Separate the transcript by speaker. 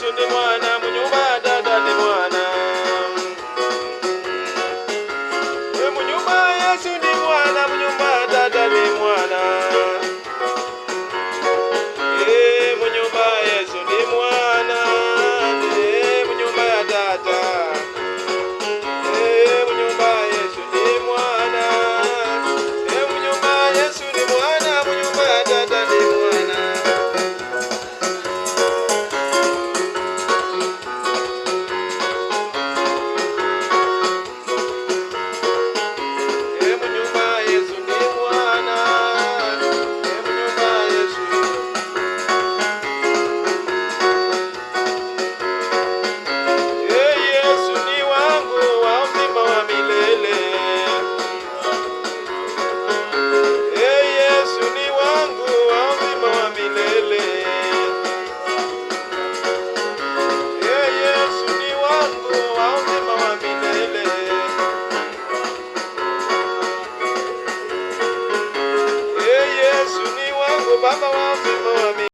Speaker 1: Yesu ni mwana, munyumba ya dada ni mwana. Munyumba Yesu ni mwana, munyumba ya dada ni mwana. Munyumba Yesu ni mwana, munyumba ya dada. Munyumba Yesu ni mwana, munyumba Yesu ni mwana, munyumba ya dada ni mwana. Baba wa